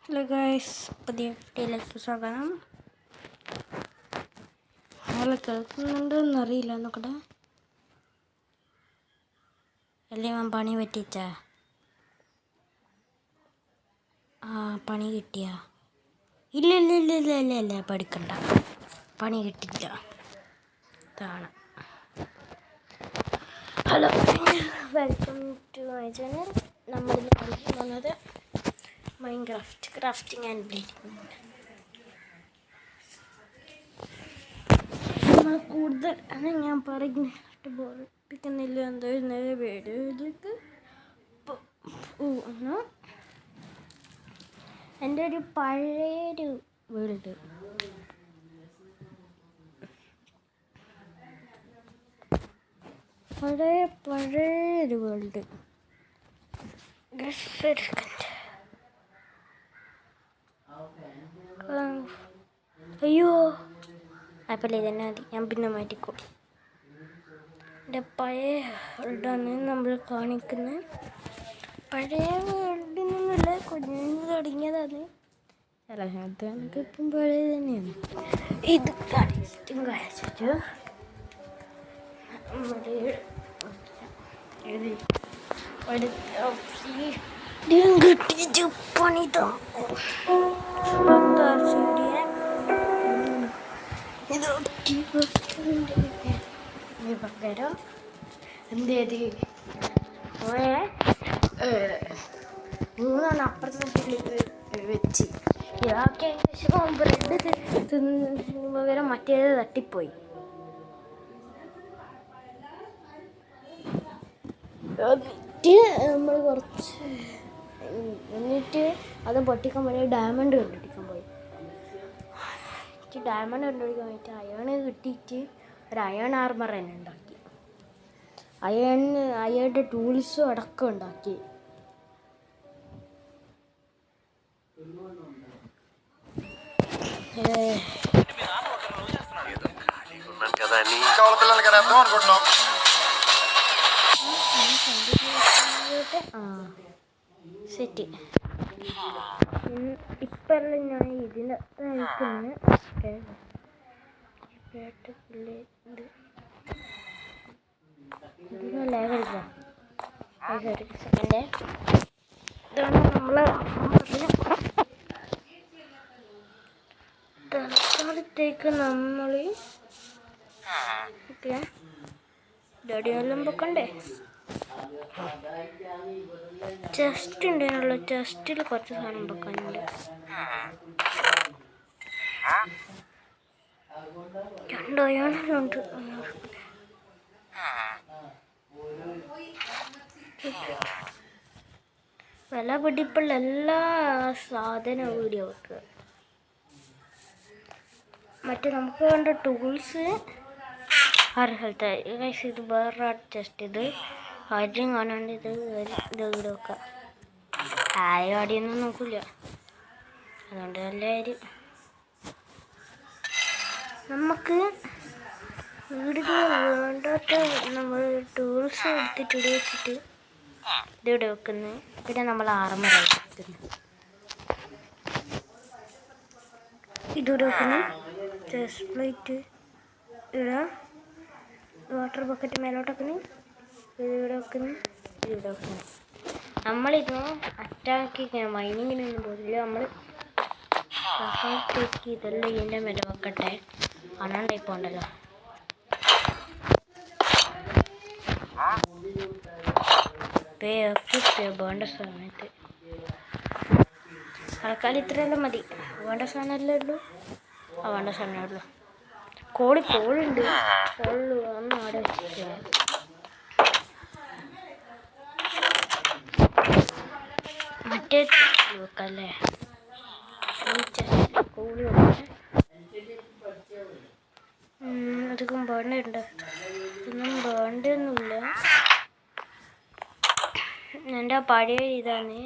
Hello guys, പുതിയ വീഡിയോയിലേക്ക് സ്വാഗതം. നിങ്ങൾ കേൾക്കുന്നുണ്ടോയെന്നറിയില്ല. നോക്കട്ടെ. അല്ലേ പണി പറ്റിച്ചാ? പണി കിട്ടിയ? ഇല്ല ഇല്ല ഇല്ല ഇല്ല ഇല്ല ഇല്ല പഠിക്കണ്ട, പണി കിട്ടില്ല. ഇതാണ്. Hello, welcome to my channel. നമ്മളിന്ന് കളിക്കാൻ വന്നത് ക്രാഫ്റ്റിംഗ് ആൻഡ് ബ്ലീഡിങ്. നമ്മൾ കൂടുതൽ അത് ഞാൻ പറഞ്ഞിട്ട് ബോധിപ്പിക്കുന്നില്ല. എന്താ വീഡിയോയിലേക്ക് എൻ്റെ ഒരു പഴയൊരു വേൾഡ്, പഴയൊരു വേൾഡ്. അയ്യോ, ആപ്പല്ലേ തന്നെ മതി, ഞാൻ പിന്നെ മാറ്റിക്കോ. എൻ്റെ പഴയ വേൾഡാണ് നമ്മൾ കാണിക്കുന്നത്. പഴയ വേൾഡിൽ നിന്നുള്ള കുഞ്ഞു തുടങ്ങിയതാണ്. ചില സമയത്ത് എനിക്കിപ്പം പഴയ തന്നെയാണ്. ഇത് കളിച്ചിട്ടും കഴിച്ചിട്ട് കിട്ടിയിട്ട് പണിതാ. പകരം എന്തേത് മൂന്നാണ് അപ്പുറത്തെ വെച്ച് ഇതാക്കി. ശേഷം ബ്രെഡ് തിന്നു പകരം മറ്റേത് തട്ടിപ്പോയി. എന്നിട്ട് നമ്മൾ എന്നിട്ട് അത് പൊട്ടിക്കാൻ പോയി ഡയമണ്ട് കണ്ടുപിടിക്കാൻ പോയി. ഡയമണ്ട് കണ്ടുപിടിക്കാൻ പോയിട്ട് അയൺ കിട്ടിയിട്ട് ഒരു അയൺ ആർമർ തന്നെ ഉണ്ടാക്കി. അയണിൻ്റെ ടൂൾസും അടക്കം ഉണ്ടാക്കി. സെറ്റ് ഇപ്പെല്ലാം ഞാൻ ഇതിൻ്റെ സെക്കൻഡ്. ഇതാണ് നമ്മളെ തൽക്കാലത്തേക്ക് നമ്മൾ ഡടിയെല്ലാം വെക്കണ്ടേ. ചെസ്റ്റ് ഉണ്ടേനുള്ള ചെസ്റ്റിൽ കുറച്ച് സാധനം വെക്കാനുണ്ട്. രണ്ടോയാണുണ്ട്. വില പിടിപ്പുള്ള എല്ലാ സാധനവും വീഡിയോ വെക്കുക. മറ്റേ നമുക്ക് വേണ്ട ടൂൾസ് അർഹത. ഇത് വേറെ ചെസ്റ്റ്. ഇത് ആദ്യം കാണാണ്ട് ഇത് വീട് വെക്കുക. ആരും അടിയൊന്നും നോക്കില്ല, അതുകൊണ്ട് എല്ലാവരും നമുക്ക് വീടിന് വേണ്ടാത്ത നമ്മൾ ടൂൾസ് എടുത്തിട്ട് ഇവിടെ വെച്ചിട്ട് ഇതിവിടെ വെക്കുന്നത്. പിന്നെ നമ്മൾ ആർമറായി വെക്കുന്നു. ഇതിവിടെ വെക്കുന്നു. ചെസ്റ്റ് പ്ലേറ്റ് ഇവിടെ, വാട്ടർ ബക്കറ്റ് മേലോട്ട് വെക്കുന്നു. ഇതിവിടെ വെക്കുന്നു. ഇതിവിടെ വെക്കുന്നു. നമ്മളിത് അറ്റാക്കി മൈനിങ്ങിനൊന്നും പോകില്ല. നമ്മൾ ഇതെല്ലാം ഇതിൻ്റെ മേലെ വെക്കട്ടെ. അണാണ്ടായി പോണ്ടല്ലോ. വേണ്ട സമയത്ത് ആൾക്കാർ ഇത്രയെല്ലാം മതി. വേണ്ട സാധനമല്ലേ ഉള്ളൂ. വേണ്ട സാധനമേ ഉള്ളൂ. കോളുണ്ട്. കോള് വന്ന് അവിടെ വെച്ചിട്ട് മറ്റേ വെക്കല്ലേ. കോളി അധികം വേണ്ടയുണ്ട്. ഇതൊന്നും വേണ്ടൊന്നുമില്ല. എൻ്റെ പഴയ ഇതാണ്.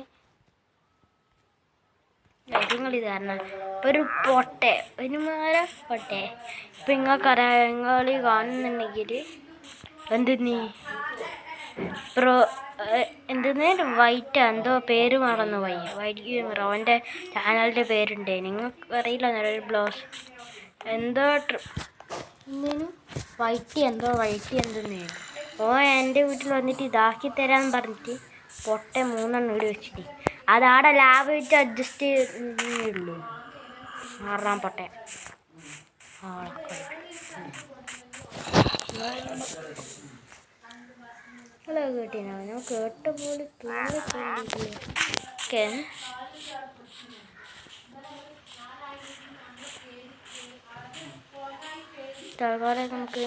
ഇത് കാരണം ഇപ്പം ഒരു പൊട്ടെ പൊട്ടെ ഇപ്പം നിങ്ങൾ കാണുന്നുണ്ടെങ്കിൽ എന്ത് നീ എന്തെന്ന് വൈറ്റ് എന്തോ പേര് മറന്നു പോയി. വൈറ്റ് ഗെയിമർ അവൻ്റെ ചാനലിൻ്റെ പേരുണ്ട്. നിങ്ങൾക്ക് അറിയില്ല ഒരു ബ്ലോസ് എന്തോ എന്തിനും വൈറ്റ് എന്തെന്ന്. എൻ്റെ വീട്ടിൽ വന്നിട്ട് ഇതാക്കി തരാൻ പറഞ്ഞിട്ട് പൊട്ട 3 എണ്ണം ഇവിടെ വെച്ചിട്ട് അതാടെ ലാബ് വെച്ച് അഡ്ജസ്റ്റ് ചെയ്യുള്ളൂ. 6 പൊട്ട കേട്ടിനോ? ഞാൻ കേട്ട പോലെ തോന്നിക്കൊണ്ടിരിക്കുക. തൽക്കാലം നമുക്ക്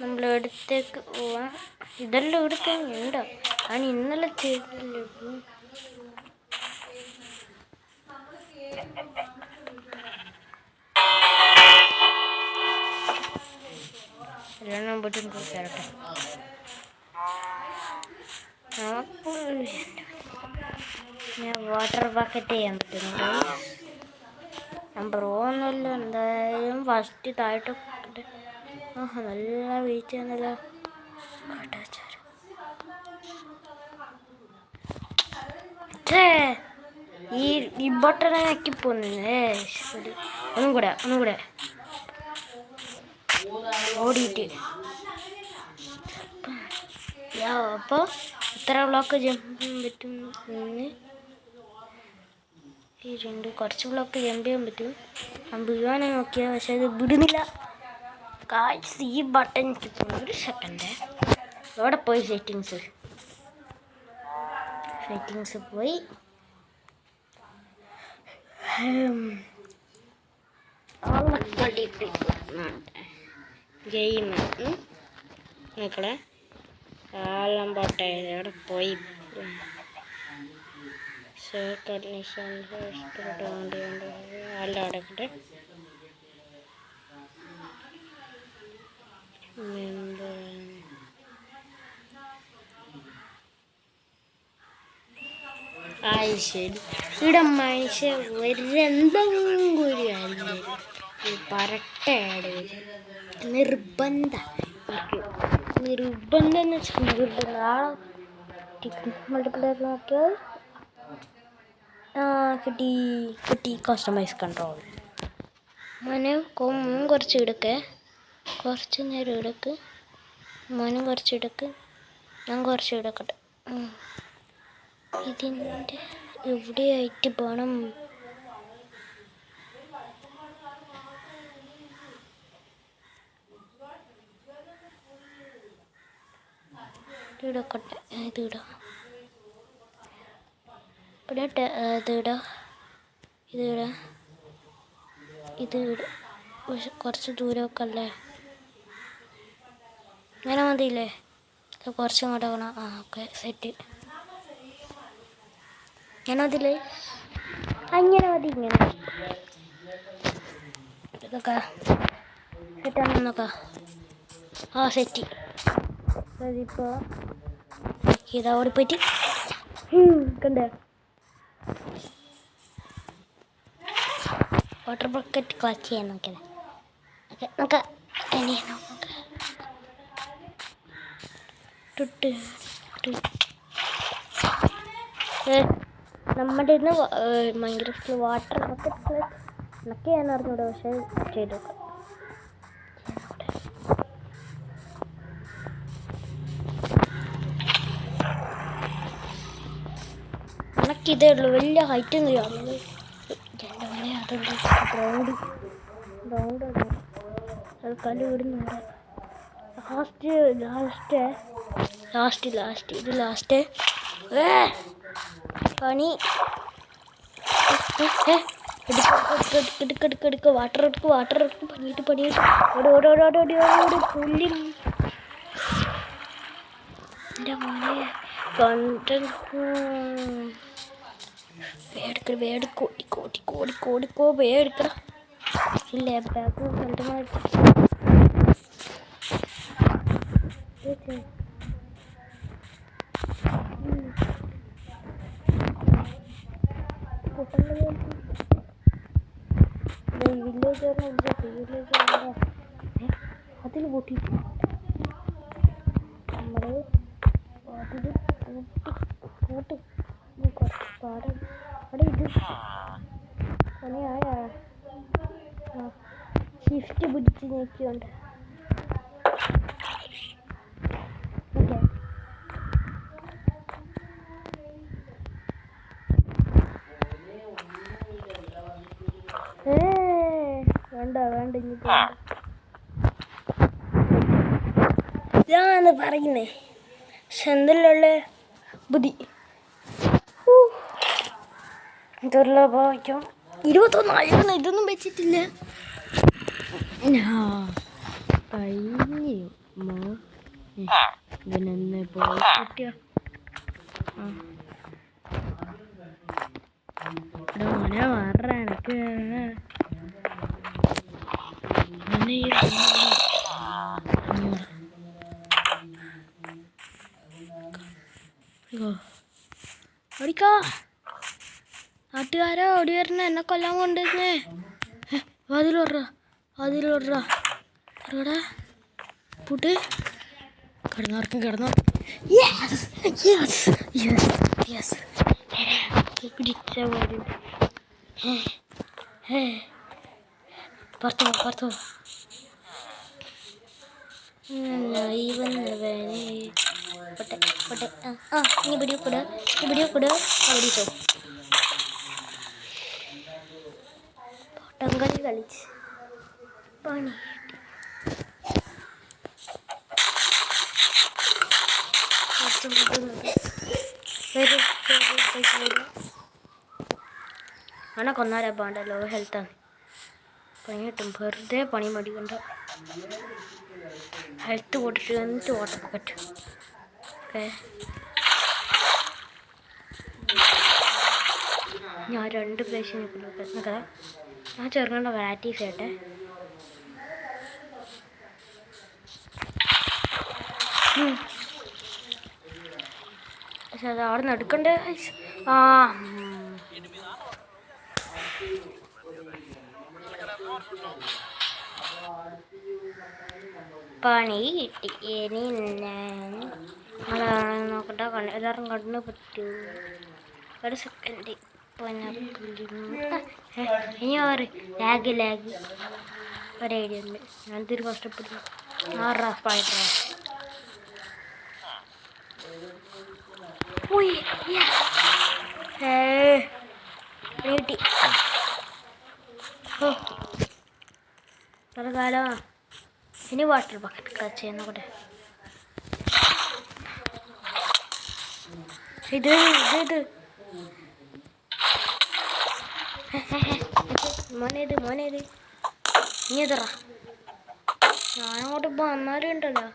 നമ്മളെടുത്തേക്ക് പോവാം. ഇതെല്ലാം എടുക്കാൻ ഉണ്ടോ? ഞാൻ ഇന്നലെ ചെയ്തില്ലേ. എല്ലാം പറ്റും തരട്ടെ. ഞാൻ വാട്ടർ ബക്കറ്റ് ചെയ്യാൻ പറ്റുന്നുണ്ട്. നമ്പർ 1 എന്തായാലും ഫസ്റ്റ് താഴോട്ട്. നല്ല വെയിറ്റ് ചെയ്യുന്നല്ലോ. ഈ ബട്ടൺ ആക്കി പോന്നേ. ഒന്നും കൂടെ ഓടിയിട്ട് അപ്പോൾ ഇത്ര ബ്ലോക്ക് ജമ്പ് ചെയ്യാൻ പറ്റും. ഈ 2 കുറച്ച് ബ്ലോക്ക് ജമ്പ് ചെയ്യാൻ പറ്റും. ഞാൻ വീഴാനെ നോക്കിയാൽ പക്ഷെ അത് വിടുന്നില്ല. ഈ ബട്ടൺ ഒരു സെക്കൻഡ് അവിടെ പോയി സെറ്റിങ്സ് പോയി ഗെയിം നോക്കണേ. എല്ലാം പോട്ടെ. അവിടെ പോയി എല്ലാം അടക്കട്ടെ. ശരി, ഇവിടെ മനുഷ്യ എന്തെങ്കിലും ഒരു കാര്യം പറട്ടെ നിർബന്ധം എന്ന് വെച്ചാൽ നിർബന്ധം. മൾട്ടിപ്ലെയർ നോക്കിയാൽ കിട്ടി കസ്റ്റമൈസ് കൺട്രോൾ. മോനെ കുറച്ച് എടുക്കേ, കുറച്ച് നേരം എടുക്ക്. മോനും കുറച്ച് എടുക്ക്, ഞാൻ കുറച്ച് എടുക്കട്ടെ. ഇതിൻ്റെ എവിടെയായിട്ട് വേണം? ഇടക്കട്ടെ. ഇതിടാം. പക്ഷെ കുറച്ച് ദൂരമൊക്കെ അല്ലേ? അങ്ങനെ മതിയില്ലേ? കുറച്ചും കൂടെ വേണം. Okay set. അങ്ങനെ മതിയില്ലേ? അങ്ങനെ മതി. ഇങ്ങനെ ഇതൊക്കെ സെറ്റാണെന്ന് നോക്കാം. സെറ്റ്. അതിപ്പോൾ ഇതാ ഓടിപ്പോയിട്ട് കണ്ടേ വാട്ടർ ബക്കറ്റ് ക്ലച്ച് ചെയ്യാൻ നോക്കിയത്. ഓക്കെ നോക്കാം. ഇനി നമ്മുടെ ഇന്ന് മൈൻക്രാഫ്റ്റിൽ വാട്ടർ ബക്കറ്റ് ക്ലച്ച് എന്നൊക്കെ ഞാൻ അറിഞ്ഞൂടെ, പക്ഷേ ചെയ്തു. ഇതേ ഉള്ളൂ, വലിയ ഹൈറ്റ് ഒന്നും ഇല്ല. അതുകൊണ്ട് അത് കല്ല് വിടുന്നുണ്ട്. ലാസ്റ്റ് പണി എടുക്ക വാട്ടർ എടുക്ക് പണിയിട്ട് പുല്ലി. എൻ്റെ മോനെ കോടിക്കോ വേടുക്കണം. ഇല്ല ബാഗ് കണ്ടുമായി അതിൽ പൊട്ടിയിട്ട് നമ്മൾ അതിൽ കൂട്ടി കുറച്ച് പാടാണ് അവിടെ. ഇത് പണിയായ ഷിഫ്റ്റ് പിടിച്ച് നോക്കിയോണ്ട് വേണ്ട ഇനി ഇതാണ് പറയുന്നേ. ചെന്തലുള്ള ബുദ്ധി ദുർലഭം 21 ഇതൊന്നും വെച്ചിട്ടില്ല. ഇവനെന്നെ പോയി കിട്ടിയ മോനെ മാറ എനക്ക് ഓടിക്കോ. നാട്ടുകാരോ ഓടി വരണ എന്നെ കൊല്ലാൻ കൊണ്ടുവരുന്നേ. അതിലോടാ പൂട്ട് കിടന്നു പിടിച്ച പോലെ പുറത്തു പിടിച്ചോ. പൊട്ടംകളി കളിച്ച് പണി അങ്ങനെ കൊന്നാരാ പാണ്ട. ലോ ഹെൽത്താണ്. പണി കിട്ടും. വെറുതെ പണി മടിക്കണ്ട. ഹെൽത്ത് കൊടുത്ത് എന്നിട്ട് ഓട്ടം പറ്റും. ഓക്കെ ഞാൻ 2 പ്ലേസ് നിൽക്കുന്നത്. ഞാൻ ചെറുക്കണ്ട വാറ്റീസ് ആയിട്ടെ. പക്ഷെ അത് അവിടെ നിന്ന് എടുക്കണ്ടേ. പണി കിട്ടി. ഇനി നോക്കട്ടെ. എല്ലാവരും കണ്ണു പറ്റൂ. ഒരു സെക്കൻഡ്. ഇനി ലാഗ് ഒരു ഐഡിയ ഉണ്ട്. ഞാനിതൊരു കഷ്ടപ്പെട്ടു. കിട്ടി. കാലോ ഇനി വാട്ടർ ബക്കറ്റ് ക്ലച്ച് ചെയ്യുന്നോട്ടെ. ഇത് മോനേത് ഇനി എതറാ. ഞാനങ്ങോട്ട് വന്നാലും ഉണ്ടല്ലോ.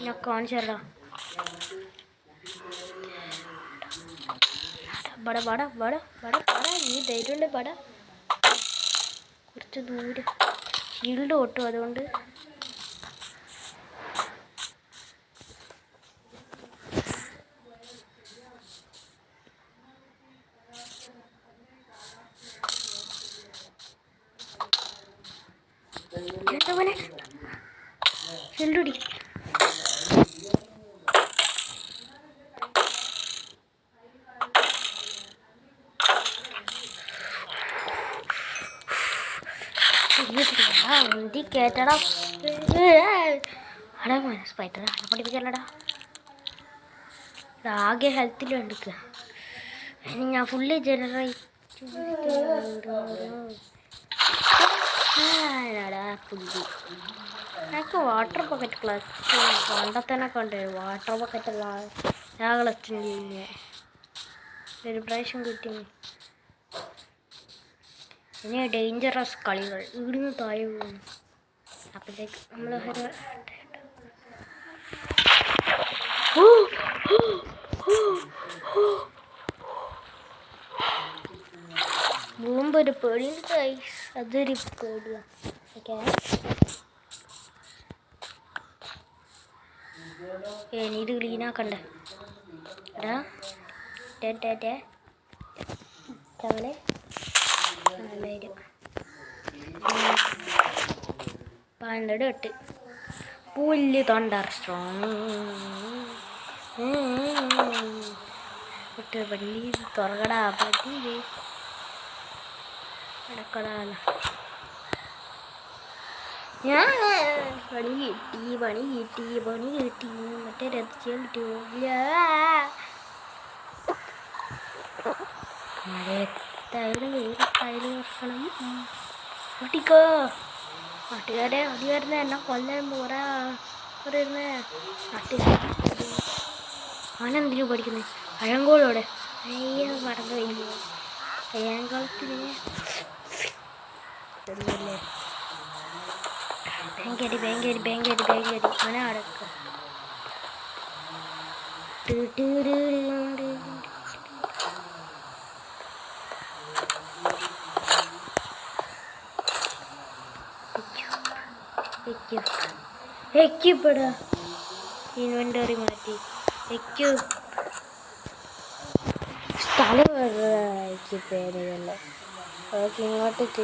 ഞാൻ കാണിച്ചല്ലോ. നീ ധൈര്യമുണ്ട് പട. കുറച്ച് ദൂരെ ഷീൽഡ് ഓട്ടും. അതുകൊണ്ട് ഷീൽഡ് കേട്ടടാ. അടാ മോനെ സ്പൈറ്റർ അട പഠിപ്പിക്കല്ലടാ. ആകെ ഹെൽത്തിൽ എടുക്കുക. ഞാൻ ഫുള്ള് ജനറേറ്റ് പുല്ലി. എനിക്ക് വാട്ടർ ബക്കറ്റ് ക്ലച്ച് പണ്ടത്തനൊക്കെ ഉണ്ട്. വാട്ടർ ബക്കറ്റുള്ള ഞാൻ ക്ലച്ച് ഒരു പ്രാവശ്യം കിട്ടി. ഇനി ഡേഞ്ചറസ് കളികൾ ഇവിടുന്ന് താഴെ പോകുന്നു. അപ്പോഴത്തേക്ക് നമ്മൾ ബോംബ് ഒരു പേടിയുണ്ട്. അതൊരു പേടിയാണ്. ഓക്കെ ഇത് ക്ലീനാക്കണ്ടേ. എടാ തവലെ 12 തൊട്ട് പുല്ല് തൊണ്ടർ സ്ട്രോങ് പള്ളി തുറകടാ പള്ളി അടക്കടാല. ഞാൻ പണി കിട്ടി മറ്റേ രഥിച്ച് കിട്ടില്ല. മഴയത്തായാലും വെയിലത്തായാലും വെക്കണം. ഓട്ടിക്കോ നാട്ടുകാരെ അടി വരുന്ന എന്നെ കൊല്ലാൻ പോരാ പറയുന്നേ. അവനെന്തിനു പഠിക്കുന്നത്? അഴങ്കോളോടെ അയ്യോ മറന്നു കഴിഞ്ഞു. അയ്യാങ്കുളത്തിന് ബാങ്കടി അവനെ അടക്കം. എക്യൂപ്പെടാ ഇൻവെന്ററി മാറ്റി സ്ഥലം പേരുകളോ. ഓക്കെ ഇങ്ങോട്ടേക്ക്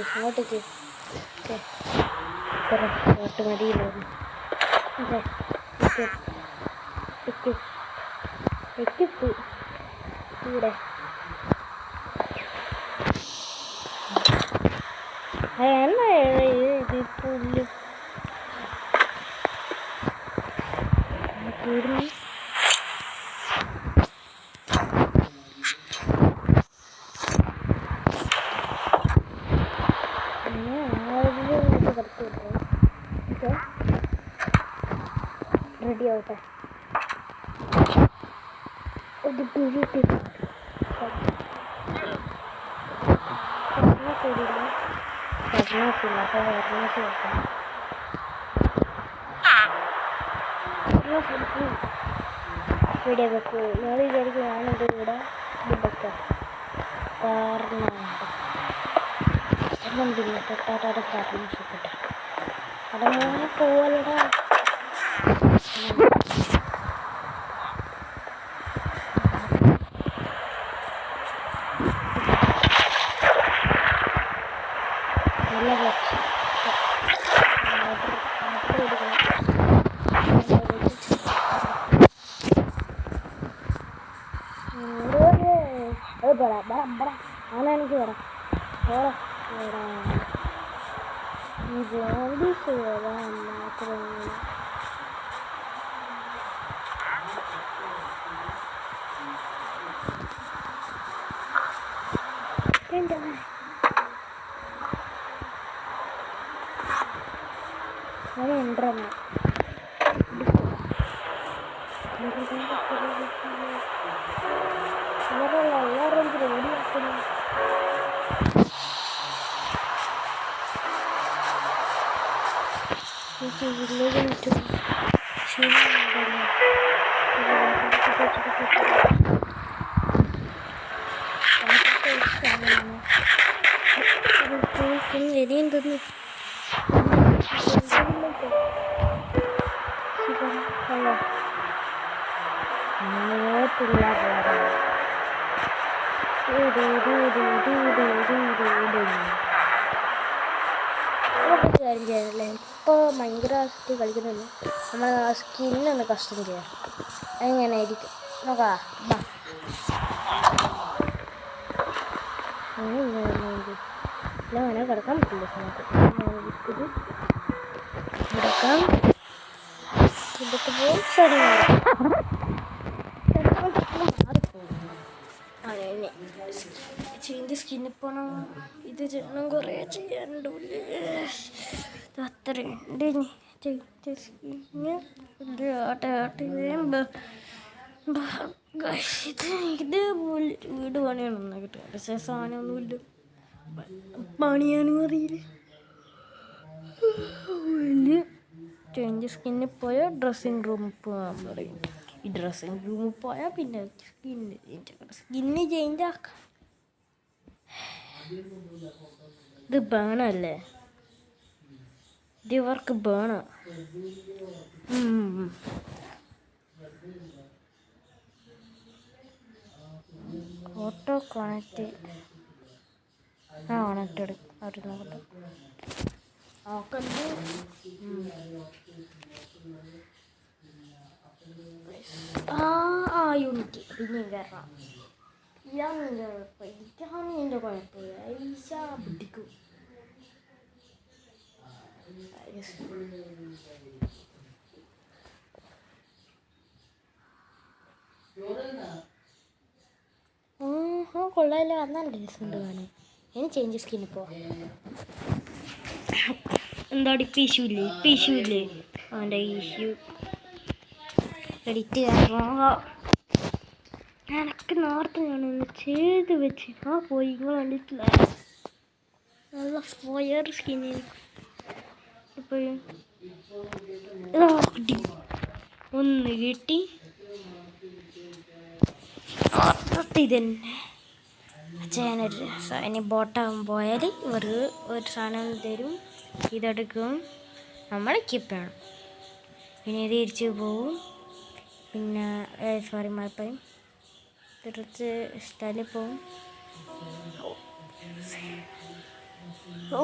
ഓട്ട് മതിയില്ലോ. ഇവിടെ എന്നാ ഇത് പുല്ല് കൂടുന്നു. റെഡി ആവട്ടെ. ഒരു പിഴിട്ട് വീഡിയോ വെക്കൂ. ഞാൻ വിചാരിക്കും ഞാനെൻ്റെ കൂടെ ഇതൊക്കെ കാരണം പിന്നെ തൊട്ടാട്ടാടെ പ്രാർത്ഥിച്ചിട്ടെ അവിടെ മോനെ പോവല്ലടാ. നല്ല ആണെനിക്ക് വരാം. ഈ ജോലീസ് വരാൻ മാത്രമേ ഉണ്ടെന്ന് എല്ലാവരും ഓടിയാക്കുന്നു. വില്ലേജ് മറ്റും എരിയും തന്നു. കാര്യം ചെയ്യാനല്ലേ ഇപ്പോൾ മൈൻക്രാഫ്റ്റ് കളിക്കുന്നുണ്ട്. നമ്മൾ ആ സ്കിന്നൊന്ന് കസ്റ്റം ചെയ്യാം. എങ്ങനെയായിരിക്കും നോക്കാം. അങ്ങനെ കിടക്കാൻ പറ്റില്ല. കിടക്കാം ഇതൊക്കെ പോകും. ശരി ചേഞ്ച് സ്കിന്നിൽ പോകണം. ഇത് ചെയ്യണം. കുറേ ചെയ്യാനുണ്ട്. അത്രയുണ്ട്. ചേഞ്ച് സ്കിന്ന് ഇത് വീട് പണിയാണൊന്നും കിട്ടുക. സാധനമൊന്നുമില്ല. പണിയാനും അറിയില്ല. ചേഞ്ച് സ്കിന്നിൽ പോയാൽ ഡ്രസ്സിങ് റൂമിൽ പോകാൻ പറയും. ഈ ഡ്രസ്സിങ് റൂമിൽ പോയാൽ പിന്നെ സ്കിന്ന് ചേഞ്ച് ആക്കാം. ഇത് ബേണല്ലേ? ഇത് ഇവർക്ക് ബേണോ? ഓട്ടോ കണക്റ്റ് കണക്റ്റ് എടുക്കും. അവർ നോക്കട്ടെ. നോക്കണ്ട്. യൂണിറ്റ് പിന്നെയും കയറാം. ഇതാണ് എൻ്റെ കുഴപ്പം, ഇതാണ് എൻ്റെ കുഴപ്പം. ഐശ പിടിക്കും. കൊള്ളാമല്ലോ, നല്ല രസമുണ്ട് കാണാൻ. ഇനി ചേഞ്ച് സ്കിന്നിൽ പോവാം. എന്താടി പിശുല്ലേ അവൻ്റെ ഇഷ്യൂ എഡിറ്റ് കയറാം. എനക്ക് നേരത്തെ ഞാനൊന്ന് ചെയ്ത് വെച്ച് പോയി. നിങ്ങൾ കണ്ടിട്ടില്ല, നല്ല ഫയർ സ്കിന്നിൽ ഇപ്പോഴും ഒന്ന് കിട്ടി. ഇതന്നെ ചെയ്യാനൊരു രസം. ഇനി ബോട്ടാകും പോയാൽ ഇവർക്ക് ഒരു സാധനം തരും, ഇതെടുക്കും, നമ്മൾ കിപ്പാണ്. പിന്നെ തിരിച്ച് പോവും. പിന്നെ സോറി മറപ്പയും തിരിച്ച് സ്ഥലം പോവും.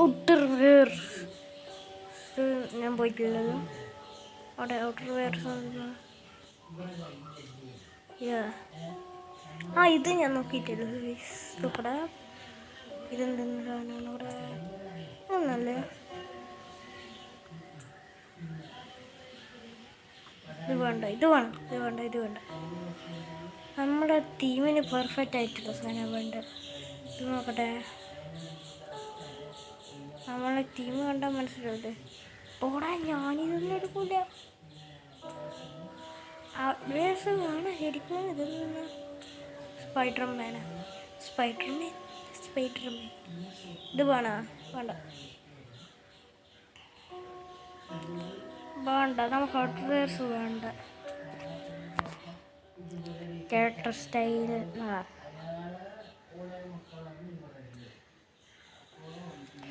ഔട്ടർ വെയർ ഞാൻ പോയിട്ടുള്ളത് അവിടെ. ഔട്ടർ വെയർ ഇത് ഞാൻ നോക്കിയിട്ടില്ല. ഇവിടെ ഇതെന്തെന്ന് സാധനമാണ് ഇവിടെ ഒന്നല്ലേ. ഇത് വേണ്ട. നമ്മുടെ തീമിന് പെർഫെക്റ്റ് ആയിട്ടുള്ള സാധനം വേണ്ട. ഇത് നോക്കട്ടെ, നമ്മളെ തീം കണ്ടാൽ മനസ്സിലാവില്ലേ. പോടാ, ഞാനിതൊന്നും എടുക്കൂല. വേണം ശരിക്കും. ഇതൊന്നും സ്പൈഡർമാൻ ഇത് വേണ്ട. നമുക്ക് ഔട്ടർ വെയർസ് വേണ്ട. ക്യാരക്ടർ സ്റ്റൈൽ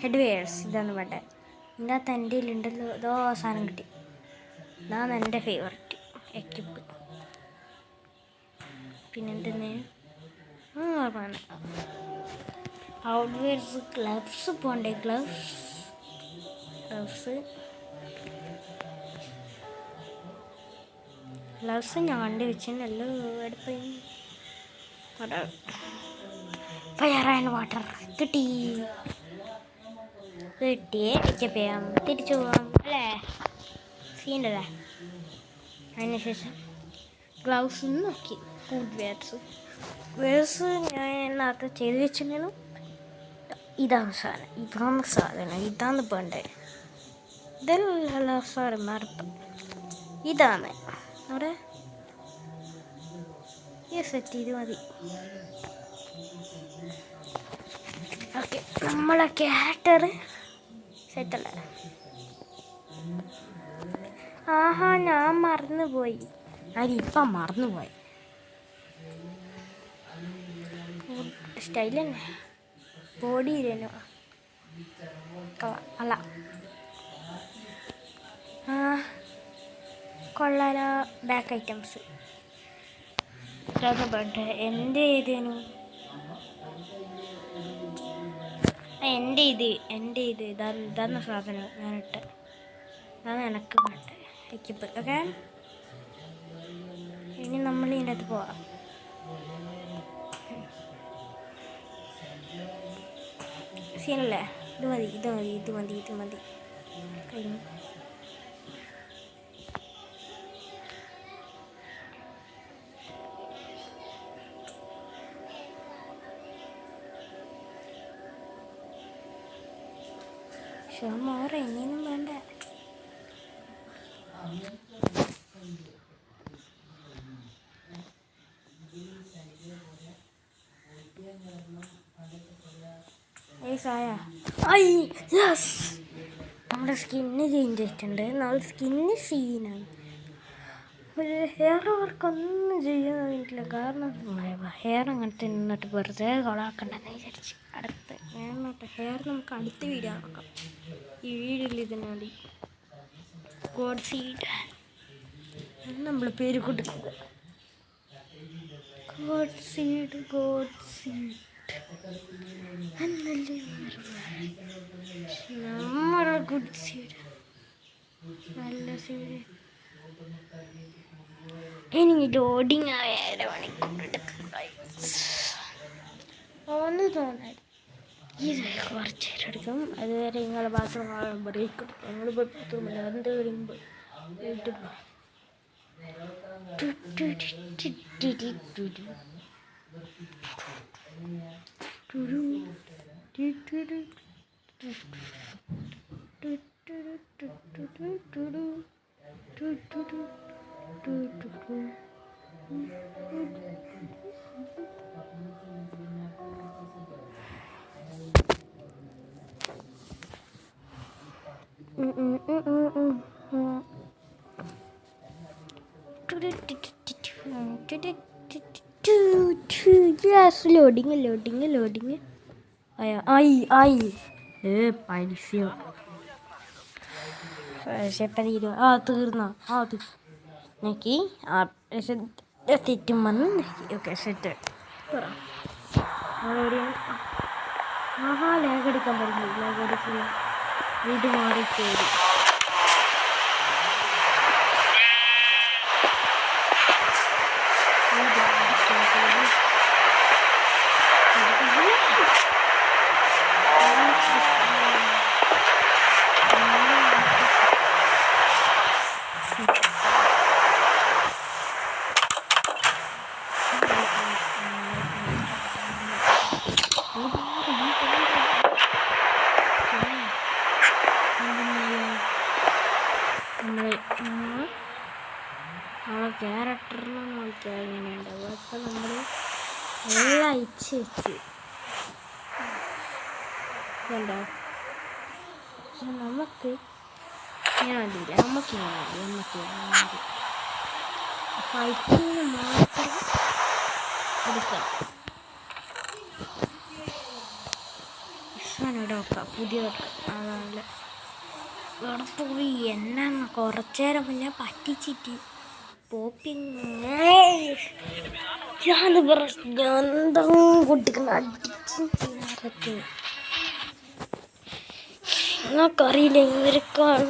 ഹെഡ് വെയർസ് ഇതാണ് വേണ്ട. ഇതിൻ്റെ അകത്ത് എൻ്റെ ഉണ്ടല്ലോ, ഏതോ സാധനം കിട്ടി. ഇതാണ് എൻ്റെ ഫേവററ്റ് എക്യുപ്പ്. പിന്നെന്തെന്ന് ഔട്ട് വെയർസ് ഗ്ലവ്സ് പോണ്ടേ. ഗ്ലവ്സ് ഞാൻ കണ്ടു വെച്ചല്ലോ. എടുപ്പം ഫയർ ആൻഡ് വാട്ടർ കിട്ടിയേ ചെയ്യാം. തിരിച്ചു പോവാം അല്ലേ, സീനല്ലേ. അതിനുശേഷം ഗ്ലൗസ് നോക്കി. ഫുഡ് വെയർസ് ഞാൻ നേരത്തെ ചെയ്ത് വെച്ചിട്ടുണ്ടായിരുന്നു. ഇതാണ് സാധനം, ഇതാണ് വേണ്ടത്. ഇതല്ല സോറി മറപ്പം, ഇതാണ് അവിടെ ഈ സെറ്റ്. ഇത് മതി. ഓക്കെ, നമ്മളെ ക്യാരക്ടർ സെറ്റല്ലേ. ഞാൻ മറന്നുപോയി. അതിപ്പം മറന്നുപോയി. സ്റ്റൈൽ തന്നെ, ബോഡി ഇല്ലല്ലോ. അല്ല കൊള്ളാലോ. ബാക്ക് ഐറ്റംസ് ബർഡ് എൻ്റെ ഏതേനു എൻ്റെ ഇത് ഇതാണ് സാധനം ഞാനിട്ട്. ഇതാണ് എനിക്ക് വേണ്ട എക്യുപ്പ്. ഓക്കെ, ഇനി നമ്മൾ ഇതിൻ്റെ അകത്ത് പോവാം. സീനല്ലേ, ഇത് മതി കഴിഞ്ഞു. മോറെ ഇനിയൊന്നും വേണ്ട. നമ്മുടെ സ്കിന്ന് ചേഞ്ച് ആയിട്ടുണ്ട്. നമ്മുടെ സ്കിന്ന് സീനാണ്. ഒരു ഹെയർ വർക്കൊന്നും ചെയ്യാൻ വേണ്ടിയിട്ടില്ല. കാരണം ഹെയർ അങ്ങനത്തെ നിന്നിട്ട് വെറുതെ കൊളാക്കണ്ടെന്ന് വിചാരിച്ച് ഹെയർ നമുക്ക് അടുത്ത വീഡിയോ നോക്കാം. ഈ വീഡിയോയിൽ ഇതിനാണ് ഗോഡ് സീഡ് നമ്മൾ പേര് കൊടുക്കുക. ഗോഡ് സീഡ് നമ്മുടെ ഗുഡ് സീഡ് നല്ല സീഡ്. എനിക്ക് ലോഡിങ് ആയ 1.5 മണിക്കൂർ ഒന്ന് തോന്നാൻ ഇത് കുറച്ച് നേരം എടുക്കും. അതുവരെ നിങ്ങൾ ബാത്റൂം ബ്രേക്ക് എടുക്കും. നിങ്ങൾ ബാത്റൂമിൽ എന്ത് കഴിയുമ്പോൾ വീട്ടിൽ ലോഡിങ് ആയി പൈസയോ തീർന്നോ? നോക്കി തെറ്റും വന്ന് ഓക്കെ സെറ്റ്. ലേഖടിക്കാൻ പറ്റില്ല. ലേഖടിക്കില്ല. വീട് മാറി കയറി നമ്മളെ ക്യാരക്ടറിനെ നോക്കിയാൽ എങ്ങനെയുണ്ടാവും. അപ്പോൾ നമ്മൾ എല്ലാം അയച്ച് വെച്ച് കണ്ടോ. പക്ഷെ നമുക്ക് ഇങ്ങനെ മതിയില്ല. നമുക്കിങ്ങനെ മതി. ഫൈറ്റിന് മാത്രം എടുക്കാം. ഇവിടെ വെക്കാം. പുതിയ വെക്കാം. അതല്ല ഇവിടെ പോയി എന്നാന്ന് കുറച്ചു നേരം മുന്നേ പറ്റിച്ചിട്ട് പോപ്പിങ് നിങ്ങൾക്കറിയില്ല ഇവർക്കാണ്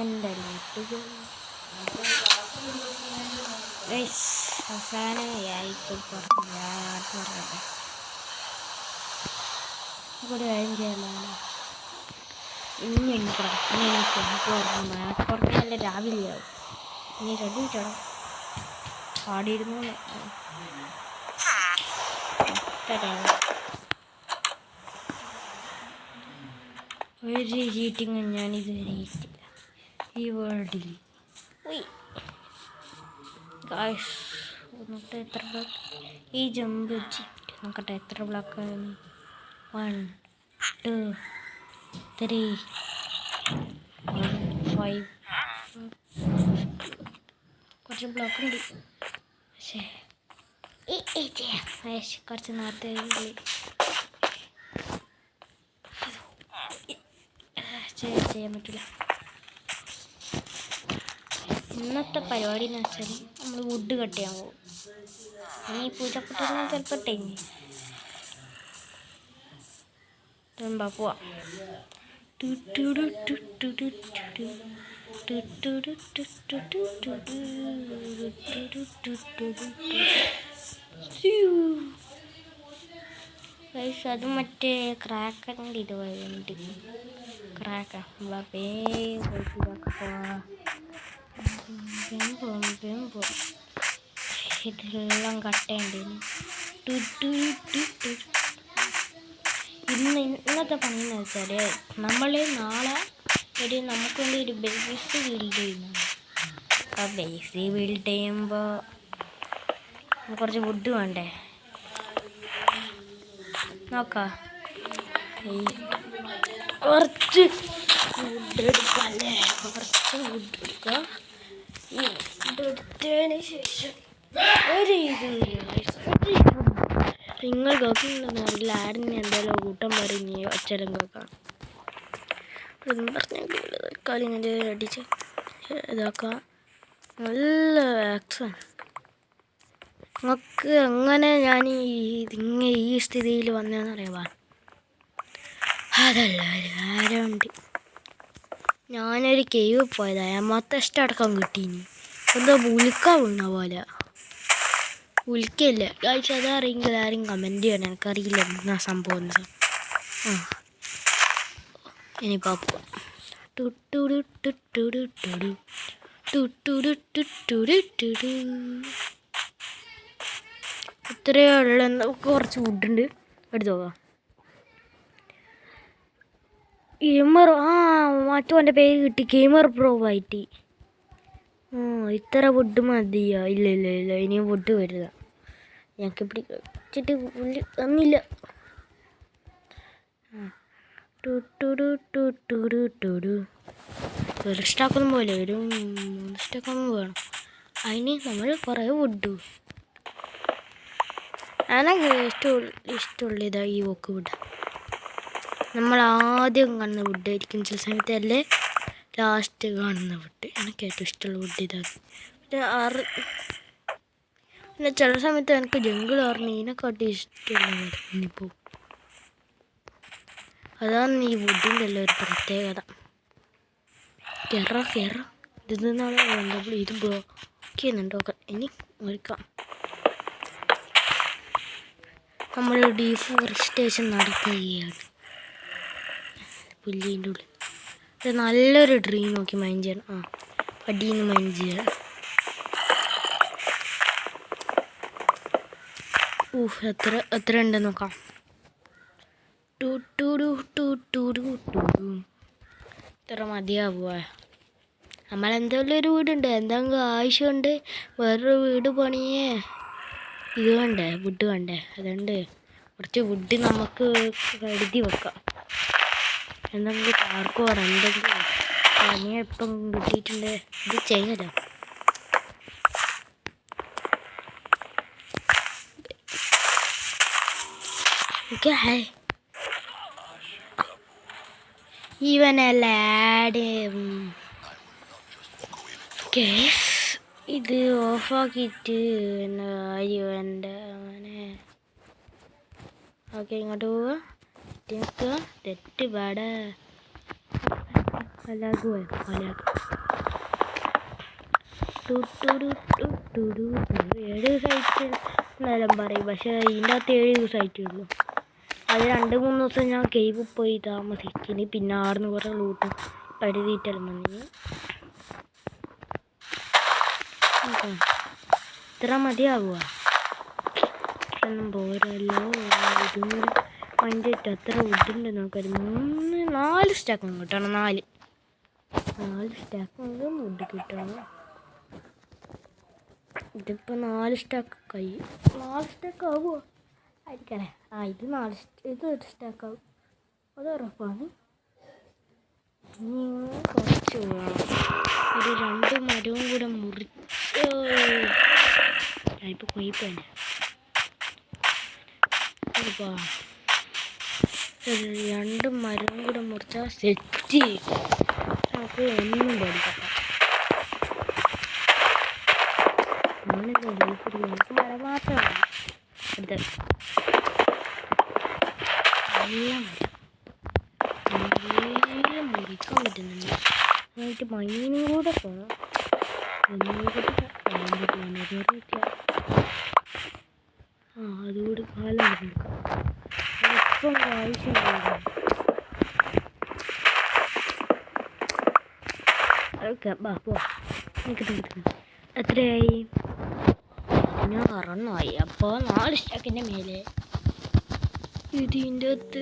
എൻ്റെ അവസാനമായിട്ട് പറയട്ടെ. ഇവിടെ കാര്യം ചെയ്യാനാണ് ഇനി എണ്ണിക്കണം. മഴക്കുറഞ്ഞല്ല രാവിലെയാവും. ഇനി റെഡി കിട്ടണം. പാടിയിരുന്നു ഒരു ചീറ്റിങ്ങും ഞാനിതുവരെ ഇട്ടില്ല ഈ വേൾഡിൽ. എന്നിട്ട് എത്ര ബ്ലോക്ക് ഈ ജമ്പ് വെച്ച് നോക്കട്ടെ എത്ര ബ്ലോക്കാണ്. 1 2 3 4 5 കുറച്ച് ബ്ലോക്ക് ഉണ്ട്. പക്ഷേ കുറച്ച് നേരത്തെ ചെയ്യാൻ പറ്റില്ല. ഇന്നത്തെ പരിപാടി എന്ന് വെച്ചാൽ നമ്മൾ വുഡ് കട്ട് ചെയ്യാൻ പോകും. ഇനി പൂജപ്പെട്ടിരുന്ന ചിലപ്പോൾ ടൈം പോവാം. അത് മറ്റേ ക്രാക്കറിൻ്റെ ഇത് വരുന്നുണ്ട്. ക്രാക്ക ഇതെല്ലാം കട്ടയുണ്ട്. ഇന്നത്തെ പണിയെന്ന് വെച്ചാൽ നമ്മൾ നാളെ നമുക്ക് വേണ്ടി ഒരു ബേസ് ബിൽഡ് ചെയ്യുന്നു. ആ ബേസ് ബിൽഡ് ചെയ്യുമ്പോൾ കുറച്ച് വുഡ് വേണ്ടേ. നോക്കാം കുറച്ച് വുഡ് എടുക്കാല്ലേ. കുറച്ച് വുഡ് എടുക്കുക. ഈ വുഡ് എടുത്തതിന് ശേഷം നിങ്ങൾ കേൾക്കുന്നുണ്ടെന്ന് അറിയില്ല. ആടിന് എന്തായാലും കൂട്ടം പറഞ്ഞ് ഒച്ചരം കേൾക്കാം. ഇതൊന്നും പറഞ്ഞാൽ തൽക്കാലം ഇങ്ങനെ അടിച്ച് ഇതാക്കാം. നല്ല ആക്സാണ്. നമുക്ക് എങ്ങനെ ഞാൻ ഈ സ്ഥിതിയിൽ വന്നതെന്ന് അറിയാമോ? അതല്ല ഒരു കാര്യമുണ്ട്. ഞാനൊരു കേവ് പോയതാണ്. മൊത്തം ഇഷ്ടമടക്കം കിട്ടീനി. എന്തോ ഉൽക്ക വീണ പോലെ. ഉൽക്കയില്ല കാഴ്ച. അതറിയെങ്കിൽ ആരും കമൻറ്റ് ചെയ്യണം. എനിക്കറിയില്ല എന്നാ സംഭവം. ആ ഇനി പാപ്പ ഇത്രയേ ഉള്ള കുറച്ച് ഫുഡുണ്ട്. എടുത്തു നോക്കാം. ഗെയിമർ മറ്റവൻ്റെ പേര് കിട്ടി. ഗെയിമർ പ്രോ ആയിട്ട്. ഇത്ര ഫുഡ് മതിയോ? ഇല്ല ഇനിയും ഫുഡ് വരിക. ഞങ്ങൾക്ക് പിടിച്ചിട്ട് പുല്ല് തന്നില്ല. ഒരു സ്റ്റാക്കൊന്നും പോലെ ഒരു 3 സ്റ്റാക്കൊന്നും വേണം. അതിന് നമ്മൾ കുറേ ഫുഡ്. എനിക്ക് ഇഷ്ടമുള്ള ഇതാ ഈ വോക്ക് ഫുഡ്. നമ്മൾ ആദ്യം കാണുന്ന ഫുഡ് ആയിരിക്കും ചില സമയത്ത്. അല്ലേ ലാസ്റ്റ് കാണുന്ന ഫുഡ്. എനിക്ക് ഏറ്റവും ഇഷ്ടമുള്ള ഫുഡ് ഇതാണ്. പിന്നെ ചില സമയത്ത് എനിക്ക് ജംഗിൾ പറഞ്ഞ് ഇതിനെക്കാട്ടി ഇഷ്ടമുള്ള ഇനിയിപ്പോൾ അതാണ് ഈ ഫുഡിൻ്റെ എല്ലാം ഒരു പ്രത്യേകത. കയറ ഇത് നിന്നാണ് ഇത് ബ്ലോക്ക് ചെയ്യുന്നുണ്ടോ? ഇനി ഒരുക്കാം. നമ്മൾ ഡീഫോറസ്റ്റേഷൻ നടത്തുകയാണ് പുല്ലിൻ്റെ ഉള്ളിൽ. നല്ലൊരു ട്രീ നോക്കി മൈൻഡ് ചെയ്യണം. അടിയിൽ നിന്ന് മൈൻഡ് ചെയ്യണം. എത്ര ഉണ്ടെന്ന് നോക്കാം. ഇത്ര മതിയാവുക. നമ്മളെന്തെങ്കിലും ഒരു വീടുണ്ട്, എന്തെങ്കിലും ആവശ്യമുണ്ട്, വേറൊരു വീട് പണിയേ ഇത് വേണ്ടേ, വുഡ് വേണ്ടേ? അതുകൊണ്ട് കുറച്ച് വുഡ് നമുക്ക് കരുതി വെക്കാം. എന്തെങ്കിലും പാർക്കോ എന്തെങ്കിലും പണിയ ഇപ്പം കിട്ടിയിട്ടുണ്ട്. ഇത് ചെയ്യാലോ. ഹായ് ഇവനല്ല ആഡ് ഇത് ഓഫാക്കിയിട്ട് എൻ്റെ അവനെ. ഓക്കെ ഇങ്ങോട്ട് പോവുക. തെറ്റ് പാട ഏഴ് സൈറ്റ് എന്നാലും പറയും. പക്ഷേ ഇതിൻ്റെ അകത്ത് 7 സൈറ്റേ ഉള്ളൂ. അത് 2-3 ദിവസം ഞാൻ കേവ് പോയി താമസിച്ചിന്. പിന്നെ ആടുന്ന് കുറേ ലൂട്ടും പരുതിയിട്ടെല്ലാം വന്നിന്. ഇത്ര മതിയാവുക ഒന്നും പോരല്ലോ. ഇതൊന്നും അതിൻ്റെ അത്ര വുഡുണ്ട്. നമുക്കൊരു 4 സ്റ്റാക്കും കിട്ടണം. 4 സ്റ്റാക്കും വുഡ് കിട്ടണം. ഇതിപ്പോൾ 4 സ്റ്റാക്ക് കഴിയും. 4 സ്റ്റാക്ക് ആവുമോ ആയിരിക്കണേ. ഇത് 1 സ്റ്റാക്കാവും. അത് ഉറപ്പാണ്. ഇനി കുറച്ച് വേണം. ഒരു 2 മരവും കൂടെ മുറിച്ച് ഞാനിപ്പോൾ കൊയ്പ്പന്നെ. 2 മരവും കൂടെ മുറിച്ചാൽ സെറ്റ്. നമുക്ക് ഒന്നും പഠിക്കട്ടെ. അങ്ങനെയല്ല ലീഫ് നമുക്ക് മരം മാത്രമാണ് അടുത്തത്. നല്ല മുറിക്കാൻ പറ്റുന്നുണ്ട്. അതിനായിട്ട് മഞ്ഞിനും കൂടെ പോകണം. അതുകൂടി കാലം എടുക്കാം. ഇപ്പം ആവശ്യമില്ല. ഓക്കെ പോ. എത്രയായി? ഞാൻ 6 ആയി. അപ്പോൾ 4 സ്റ്റാക്കിൻ്റെ മേലെ. ഇതിൻ്റെ അകത്ത്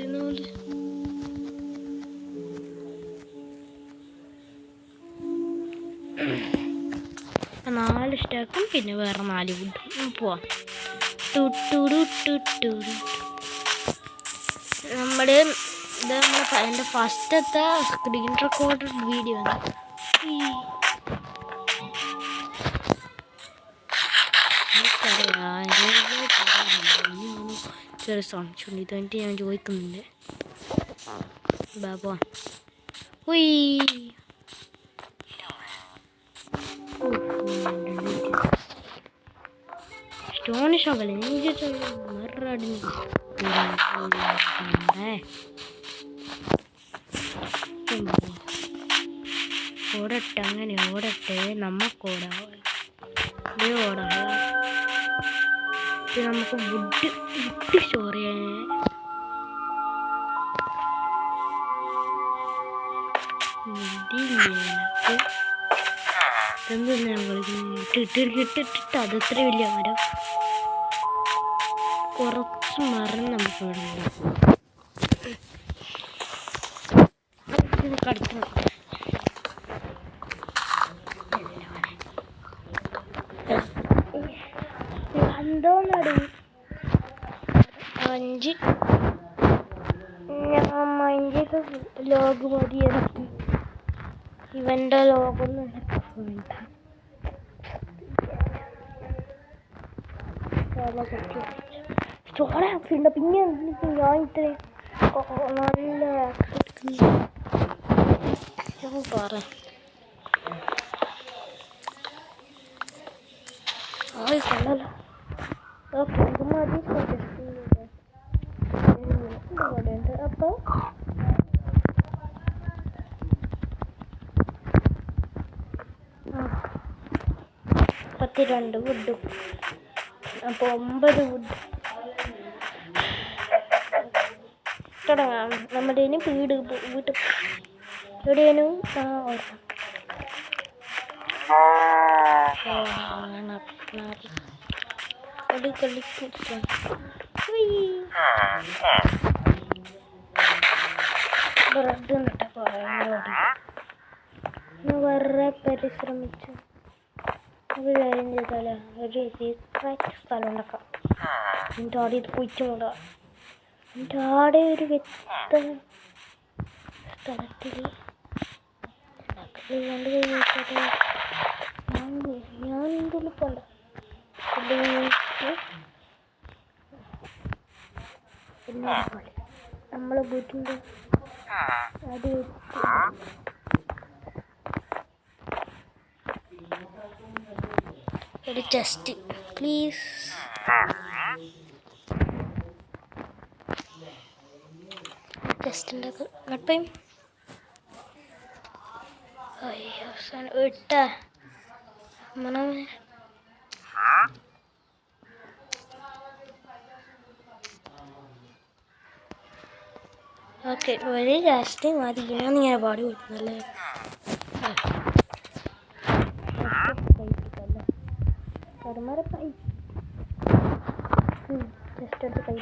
4 സ്റ്റാക്കും പിന്നെ വേറെ 4 വുഡും പോവാം. നമ്മുടെ എൻ്റെ ഫസ്റ്റത്തെ സ്ക്രീൻ റെക്കോർഡർ വീഡിയോ ആണ്. ചെറിയ സംശയമുണ്ട്. ഇതുകൊണ്ട് ഞാൻ ചോദിക്കുന്നുണ്ട്. ബാബോ ഉയ് സ്റ്റോൺ ഷോക്കല്ലേ എനിക്ക് മറടിഞ്ഞു ഓടട്ടെ അങ്ങനെ ഓടട്ടെ നമുക്കോടാം ഓടാം നമുക്ക് വുഡ് സ്റ്റോർ ചെയ്യാൻ ഇട്ടിട്ട് അതത്ര വലിയ മരം കുറച്ച് മരം നമുക്ക് ഇവിടെ കടിക്കണം എന്തോന്നടി 5 ഞാൻ മൈൻഡ് ലോഗ് മതി എനിക്ക് ഇവൻ്റെ ലോഗൊന്നും വേണ്ട സ്റ്റോർ ആക്സിഡൻ്റ് പിന്നെ ഞാൻ ഇത്രയും നല്ല ഞാൻ പറ ആയി കൊള്ളല്ലോ ഓക്കെ ഇത് മതി ഉണ്ട് അപ്പോൾ രണ്ട് വുഡും അപ്പോൾ 9 വുഡ് തുടങ്ങാം നമ്മുടെ വീട് എവിടെയാണ് ബ്രെഡ് വേറെ പരിശ്രമിച്ചു ഒരു കാര്യം ചെയ്താലേ ഒരു സീക്രട്ട് സ്ഥലം ഉണ്ടാക്കാം എൻ്റെ ആടെ ഇത് കുഴിച്ചുകൂടാ എൻ്റെ ആടെ ഒരു വ്യക്ത സ്ഥലത്തിൽ ഞാൻ എന്തുള്ളി പോണ്ട നമ്മളെ വീട്ടിൻ്റെ അത് ഒരു ചെസ്റ്റ് പ്ലീസ് ചെസ്റ്റിൻ്റെ കട്ടയും ഇട്ട മനമേ ഓക്കെ ഒരു ജസ്റ്റ് മതി ഞാനിങ്ങനെ പാടി കൊടുക്കുന്നല്ലേ കൈ ജസ്റ്റ് എടുത്ത് കൈ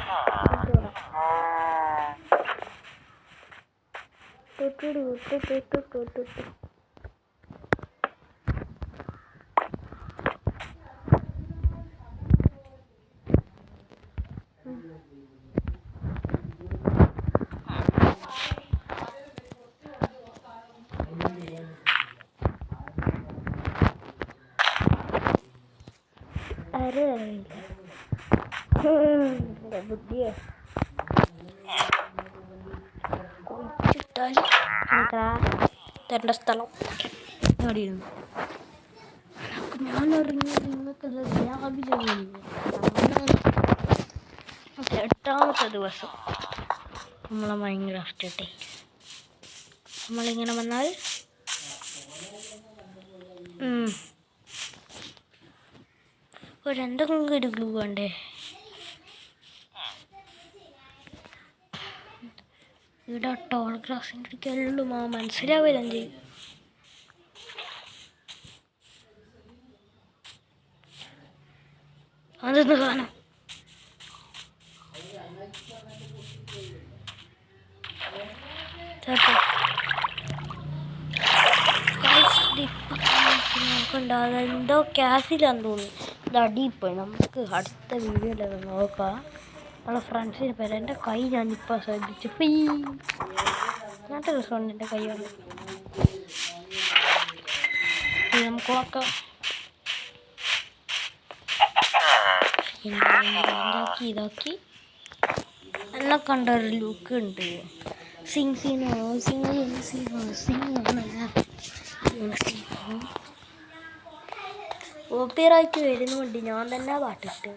ബുദ്ധിയെ കുഴിച്ചിട്ടാൽ തരേണ്ട സ്ഥലം അടിയിരുന്നു. ഞാനറിഞ്ഞു നിങ്ങൾക്കത് രാവിലെ 8ാമത്തെ ദിവസം നമ്മളെ മൈൻക്രാഫ്റ്റ് ഡേ നമ്മളിങ്ങനെ വന്നാൽ എന്തെങ്കിലും ഒരു ഗ്ലൂ വേണ്ടേ? ഇവിടെ ടോൾ ഗ്രാസിൻ്റെ അടുക്കലും മനസ്സിലാവില്ല ചെയ്യും. അതൊന്ന് കാണാം. എന്തോ ക്യാസിലാന്ന് തോന്നുന്നു. ഇത് അടിയിപ്പോയി. നമുക്ക് അടുത്ത വീഡിയോയിലത് നോക്കാം. നമ്മളെ ഫ്രണ്ട്സിന് പേര് എൻ്റെ കൈ ഞാനിപ്പോൾ ശ്രദ്ധിച്ചു. നല്ല രസമുണ്ട് എൻ്റെ കൈയാണ്. നമുക്ക് നോക്കാം. ഇതാക്കി എന്നെ കണ്ടൊരു ലുക്ക് ഉണ്ട്. സിംഗ് സിനോ സിംഗ് സിനോ സിംഗ് എന്നല്ല കോപ്പിറൈറ്റ് വരുന്നുണ്ട്. ഞാൻ തന്നെ പാട്ടിട്ട്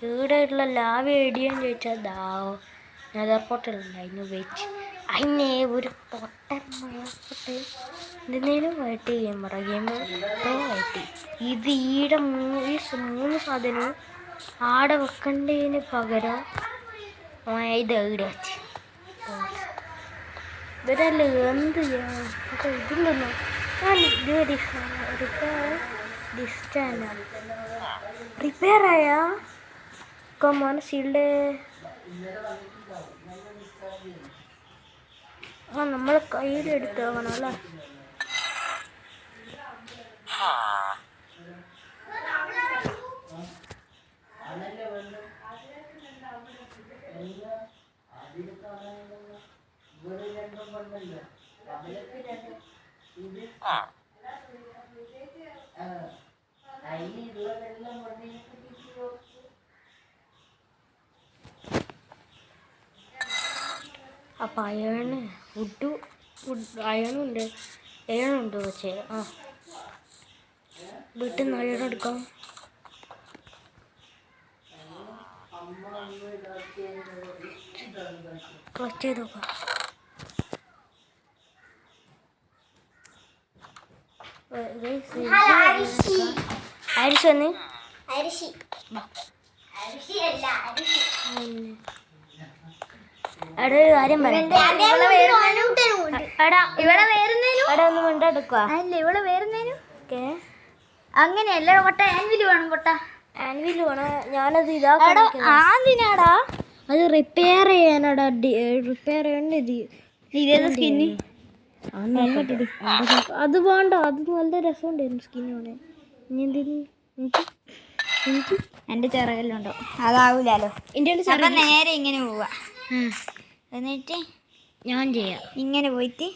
ഈടെയുള്ള ലാവ് എടിയെന്ന് ചോദിച്ചാൽ ദാവോ നെതർ പോർട്ടലുണ്ട്. അതിന് വെച്ച് അതിനെ ഒരു പൊട്ടൻ പൊട്ട് എന്തെങ്കിലും വൈറ്റ് ചെയ്യാൻ പറ ഗെയിം വൈറ്റ് ഇത് ഈടെ മൂന്ന് സാധനവും ആടെ വെക്കേണ്ടതിന് പകരം ഇത് ഈടെ വെച്ച് ഇവരല്ല എന്ത് ഇതിലെന്നോ ഞാൻ ഇത് റിപ്പയർ ആയാ മനസ്സിലെ നമ്മൾ കയ്യിലെടുത്താവണം അല്ലേ. അപ്പം അയണ് അയണുണ്ട് പക്ഷേ വീട്ടിൽ നിന്ന് അയണെടുക്കാം. ക്ലച്ച് ചെയ്ത് നോക്കാം. അരിശി വന്ന് അവിടെ ഒരു കാര്യം പറയാം. ഒന്ന് മിണ്ടെടുക്കുക അല്ല ഇവിടെ വേറുന്നേനും അങ്ങനെയല്ല പൊട്ട ആൻവില് വേണം. പൊട്ട ആൻവില് വേണം. ഞാനത് ഇതാടാ അത് റിപ്പയർ ചെയ്യാനാടാ. റിപ്പയർ ചെയ്യണ്ട സ്കിന്നി അത് വേണ്ട. അത് നല്ല രസമുണ്ടായിരുന്നു സ്കിന്നോടെ. ഇനി എന്തിന് എനിക്ക് എൻ്റെ ചിറകെല്ലാം അതാവൂലോ. എൻ്റെ നേരെ ഇങ്ങനെ പോവാ എന്നിട്ട് ഞാൻ ചെയ്യാം. ഇങ്ങനെ പോയിട്ട്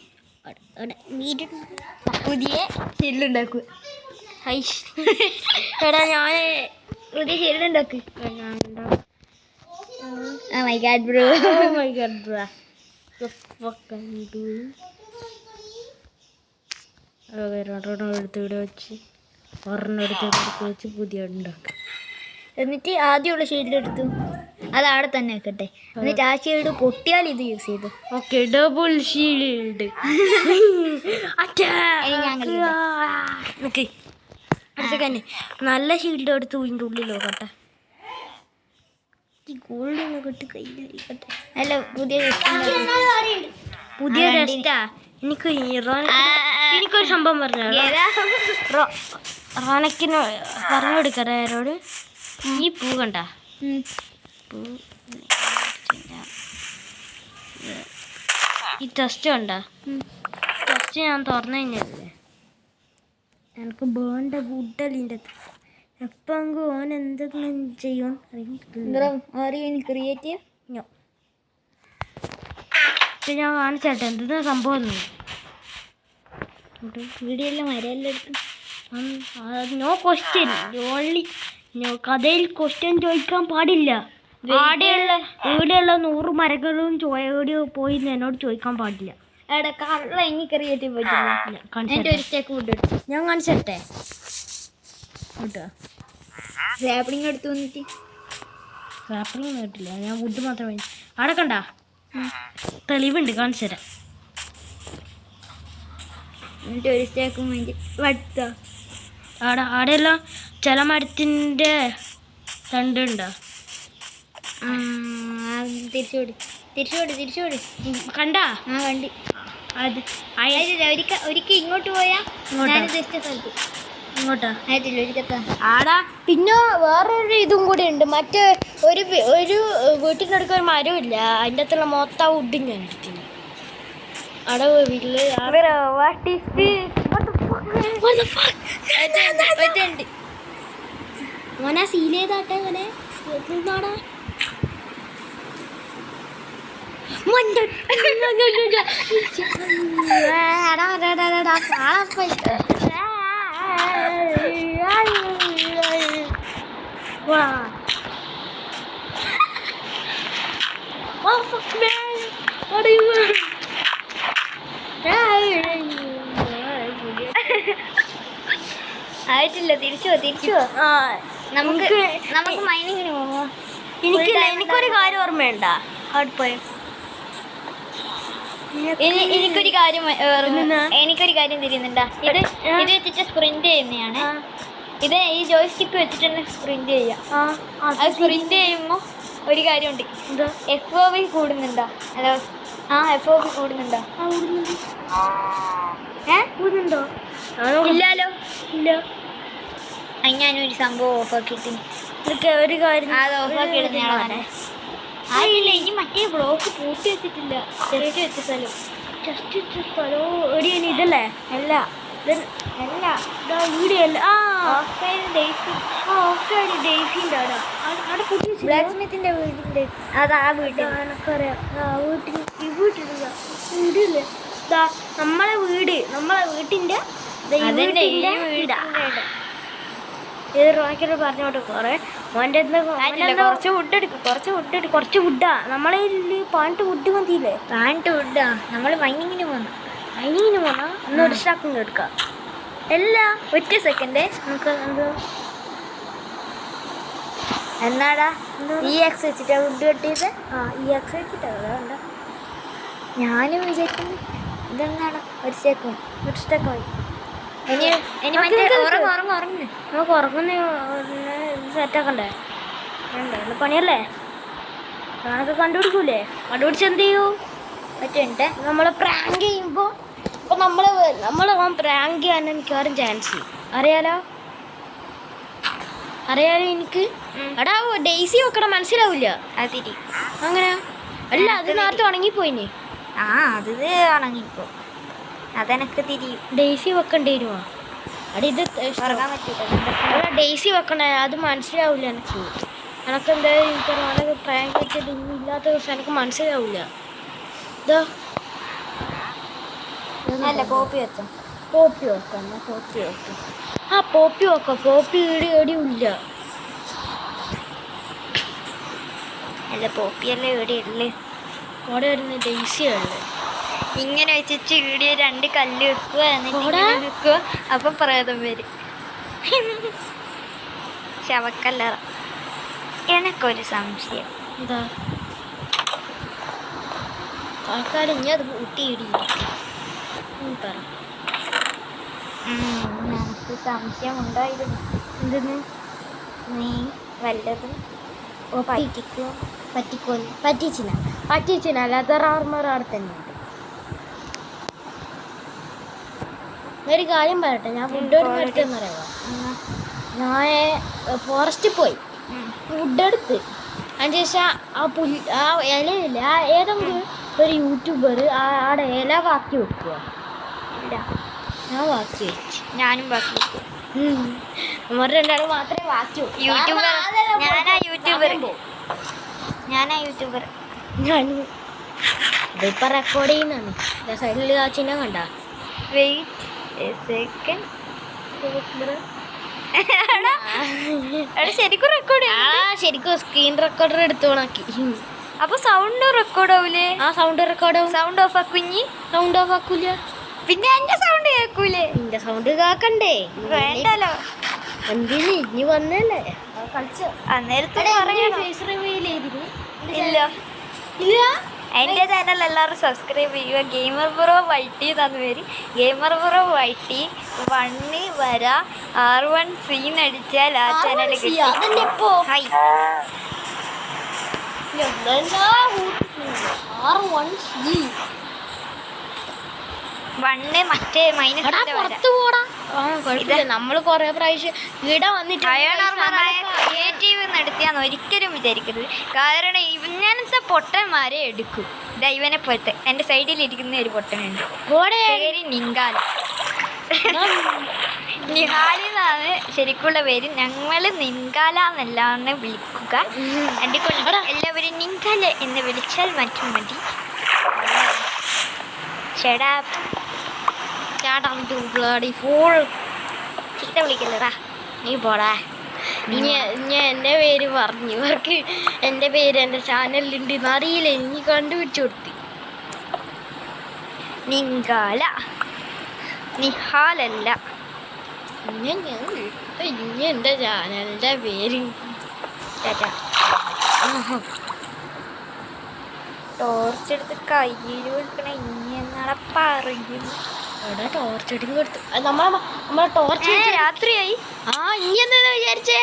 പുതിയ ഷെല്ലുണ്ടാക്കുക. എടാ ഞാൻ പുതിയ ഷെല്ലുണ്ടാക്കുക. Oh my god bro. Oh my god bro. The fuck are you doing? എടുത്തിവിടെ വെച്ച് ഒരെണ്ണെടുത്ത് പുതിയ ഉണ്ടാക്കുക. എന്നിട്ട് ആദ്യമുള്ള ഷെയ്ഡിലെടുത്തു അത് അവിടെ തന്നെ വെക്കട്ടെ. എന്നിട്ട് ആ ഷീൽഡ് പൊട്ടിയാൽ ഇത് യൂസ് ചെയ്തു. Okay double shield. നല്ല ഷീൽഡ് എടുത്ത് ഇതിൻ്റെ ഉള്ളിൽ നോക്കട്ടെ. ഗോൾഡ് നോക്കട്ടെ കയ്യിലിരിക്കട്ടെ. അല്ല പുതിയ ടെസ്റ്റാ. എനിക്കൊരു സംഭവം പറഞ്ഞു റോനക്കിന് പറഞ്ഞു കൊടുക്കറ ആരോട്. ഈ പൂ കണ്ട പൂ ഈ ടെസ്റ്റ് കണ്ട ടെസ്റ്റ് ഞാൻ തുറന്നു കഴിഞ്ഞല്ലേ എനിക്ക് വേണ്ട വുഡല്ലിൻ്റെ എപ്പം ഓൻ എന്തെങ്കിലും ചെയ്യും. ക്രിയേറ്റീവ് ഞാൻ കാണിച്ചേട്ടെ എന്താ സംഭവം. വീഡിയോ എല്ലാം മരയെല്ലാം എടുത്തു. നോ ക്വസ്റ്റ്യൻ ഓൺലി കഥയിൽ ക്വസ്റ്റ്യൻ ചോദിക്കാൻ പാടില്ല. ഇവിടെയുള്ള 100 മരങ്ങളും പോയി എന്നോട് ചോദിക്കാൻ പാടില്ല. ഞാൻ കാണിച്ചേ റാപ്പിളിങ് എടുത്തു വന്നിട്ട് റാപ്പിളിങ് കേട്ടില്ല. ഞാൻ വുഡ് മാത്രമേ അവിടെ കണ്ട തെളിവുണ്ട് കാണിച്ചു തരാം. എന്നിട്ട് ഒരു സ്റ്റേക്കും വേണ്ടി വട്ട ആടെയെല്ലാം ചില മരത്തിൻ്റെ തണ്ടുണ്ടോ. തിരിച്ചുകൂടി കണ്ടാ കണ്ടി അത് ഒരിക്കൽ ഇങ്ങോട്ട് പോയാ സ്ഥലത്ത് ഇങ്ങോട്ടാ ആടാ. പിന്നെ വേറൊരു ഇതും കൂടി ഉണ്ട്. മറ്റേ ഒരു വീട്ടിൻ്റെ അടുക്ക ഒരു മരമില്ല. അതിൻ്റെ അകത്തുള്ള മൊത്തം വുഡും ഞാൻ എടുത്തിന് അവിടെ വീട്ടില്. മോനാ സീൽ ചെയ്താട്ടെ അങ്ങനെ നാടാ Oh, fuck, man. What are you doing? ആയിട്ടില്ല. തിരിച്ചു പോ. നമുക്ക് മൈനിങ്ങിന് പോവാ. എനിക്കൊരു കാര്യം ഓർമ്മയുണ്ടാ അവിടെ പോയി എനിക്കൊരു കാര്യം തിരിയുന്നുണ്ടാ. ഇത് വെച്ചിട്ട് സ്പ്രിന്റ് ചെയ്യുന്നതാണ്. ഇത് ഈ ജോയ്സ്റ്റിക്ക് വെച്ചിട്ട് സ്പ്രിന്റ് ചെയ്യാം. അത് സ്പ്രിന്റ് ചെയ്യുമ്പോ ഒരു കാര്യമുണ്ട്. FOV കൂടുന്നുണ്ടോ? ഹലോ, FOV കൂടുന്നുണ്ടോ? കൂടുന്നുണ്ടോ? ഇല്ലാലോ. ഇല്ല. ഞാനൊരു സംഭവം ഓഫാക്കിയിട്ട് ഒരു കാര്യം അത് ഓഫാക്കി ഇടുന്നയാളാണ്. ആയില്ല, ഇനി മറ്റേ ബ്ലോക്ക് പൂട്ടി വെച്ചിട്ടില്ല. ടെസ്റ്റ് വെച്ച സ്ഥലം എടിയാണ് ഇതല്ലേ? അല്ല വീടിയല്ല. ഡേസിന്റെ ബ്ലാക്ക് സ്മിത്തിന്റെ വീടിന്റെ അതാ വീട്ടിൽ എനക്കറിയാം. വീടില്ല. നമ്മളെ വീട്ടിന്റെ പറഞ്ഞോട്ട് കൊറേ കുറച്ച് വുഡാ നമ്മളെ പാണ്ട് വുഡ് മതിയില്ലേ? വുഡാ. നമ്മള് മൈനിങ്ങിന് പോന്ന ഒന്നൊരു സ്റ്റാക്കും എടുക്കാം. എല്ലാം ഒറ്റ സെക്കൻഡ്. നമുക്ക് എന്നാടാ EX വെച്ചിട്ടാ വുഡ് കെട്ടിയത്? EX വെച്ചിട്ടാ. ഞാനും വിചാരിക്കുന്നു ഇതെന്താണ് ഒരു സ്റ്റെക്ക് മതി. നമുക്ക് ഉറങ്ങുന്ന സെറ്റാക്കണ്ടേ? പണിയല്ലേ? ഞാനൊക്കെ കണ്ടുപിടിക്കൂലേ? കണ്ടുപിടിച്ച് എന്ത് ചെയ്യൂ? പറ്റുന്നുണ്ട്. നമ്മളെ പ്രാങ്ക് ചെയ്യുമ്പോൾ ഇപ്പം നമ്മൾ പ്രാങ്ക് ചെയ്യാൻ മിക്കവാറും ചാൻസ് അറിയാലോ എനിക്ക്. എടാ ഡെയ്സി വെക്കണം മനസ്സിലാവില്ല. അതിരി അങ്ങനെ അല്ല, അത് നേരത്തെ ഉണങ്ങിപ്പോയിനി. അത് ഉണങ്ങിപ്പോ. അതെനക്ക് തിരിയും. ഡെയ്സി വെക്കേണ്ടി വരുമോ? അവിടെ ഇത് ഉറങ്ങാൻ പറ്റൂല. ഡെയ്സി വെക്കണേ, അത് മനസ്സിലാവില്ല എനക്ക് എന്തായാലും എനിക്ക് പ്രാങ്ക് വെച്ചിട്ട് ഇല്ലാത്ത ദിവസം എനിക്ക് മനസ്സിലാവില്ല. ഇതാ അല്ല, പോപ്പി വെക്കാം. പോപ്പി വെക്കാം. പോപ്പി എടിയില്ല. അല്ല, പോപ്പിയല്ലേ എവിടെയുള്ളു? അവിടെ വരുന്ന ഡെയ്സിയല്ലേ? ഇങ്ങനെ വെച്ചിട്ട് വീഡിയോ 2 കല്ല് വെക്കുക, എന്നിട്ട് അപ്പൊ പ്രേതം വരും. ശവക്കല്ലറ. എനക്കൊരു സംശയം. എന്താ ആൾക്കാരും ഞാൻ അത് കൂട്ടിയിടിയില്ല. എനിക്ക് സംശയം ഉണ്ടായിരുന്നു. എന്തെന്ന്? നീ വല്ലതും പറ്റിച്ചില്ല. അല്ലാത്ത ആർമർ അവിടെ തന്നെ ഉണ്ട്. ഒരു കാര്യം പറയട്ടെ, ഞാൻ ഫുഡ് എടുത്തെന്ന് പറയാം. ഞാൻ ഫോറസ്റ്റിൽ പോയി ഫുഡ് എടുത്ത് അതിന് ശേഷം ആ ഇലയില്ല, ഏതെങ്കിലും ഒരു യൂട്യൂബർ ആടെ ഇല ബാക്കി വെക്കുക. ഇല്ല, ഞാൻ ബാക്കി വെച്ചു. ഞാനും ബാക്കി വെക്കും. നമ്മൾ രണ്ടാളും മാത്രമേ ബാക്കി വെക്കൂ. യൂട്യൂബർ ഞാനും ഇതിപ്പോൾ റെക്കോർഡ് ചെയ്യുന്നതാണ്. സൈഡിൽ ആ ചിഹ്നം കണ്ട. Wait a second. ശരിക്കും റെക്കോർഡ് ശരിക്കും സ്ക്രീൻ റെക്കോർഡർ എടുത്ത് ഓണാക്കി. അപ്പൊ സൗണ്ട് റെക്കോർഡ് ആവൂലേ? സൗണ്ട് റെക്കോർഡ് ആവും. സൗണ്ട് ഓഫ് ആക്കുഞ്ഞി? സൗണ്ട് ഓഫ് ആക്കൂല. പിന്നെ എന്റെ സൗണ്ട് കേൾക്കൂലേ? എന്റെ സൗണ്ട് കേക്കണ്ടേ? വേണ്ടല്ലോ. എന്തിന് ഇനി വന്നല്ലേ കളിച്ചോ? അന്നേരത്തെ ഫേസ് റിവീൽ ചെയ്തിരുന്നു. ഇല്ല. എൻ്റെ ചാനൽ എല്ലാവരും സബ്സ്ക്രൈബ് ചെയ്യുക. ഗെയിമർ ബ്രോ YT എന്നാണ് പേര്. ഗെയിമർ ബ്രോ YT 1 വര R1C അടിച്ചാൽ ആ ചാനൽ മറ്റേ നമ്മൾ കൊറേ പ്രാവശ്യം ഇവിടെ വന്നിട്ട് ക്രിയേറ്റീവ് നടത്തിയാന്ന് ഒരിക്കലും വിചാരിക്കരുത്. കാരണം ഇങ്ങനത്തെ പൊട്ടന്മാരെ എടുക്കും. ഇവനെ പോലത്തെ എൻ്റെ സൈഡിലിരിക്കുന്ന ഒരു പൊട്ടനുണ്ട്, പേര് നിങ്കാല. നിഹാലിന്നാണ് ശരിക്കുള്ള പേര്. ഞങ്ങൾ നിങ്കാല എന്നല്ലാന്ന് വിളിക്കുക. അതുകൊണ്ട് എല്ലാവരും നിങ്കാല എന്ന് വിളിച്ചാൽ മറ്റും മതി. ചീത്ത വിളിക്കല്ലടാ, നീ പോടാ. ഞാൻ എൻ്റെ പേര് പറഞ്ഞു ഇവർക്ക് എൻ്റെ പേര് എൻ്റെ ചാനലിലുണ്ട് അറിയില്ല ഇനി കണ്ടുപിടിച്ചു കൊടുത്തി. നിങ്കാല നിഹാലല്ല. ഇനി എൻ്റെ ചാനലിൻ്റെ പേര് ടോർച്ച് എടുത്ത് കയ്യിൽ വെക്കണ ഇനി എന്നാളെ പറയും. അവിടെ ടോർച്ച് എടുക്കും കൊടുത്തു നമ്മളെ ടോർച്ച് രാത്രിയായി. ആ ഇനി എന്താ വിചാരിച്ചേ?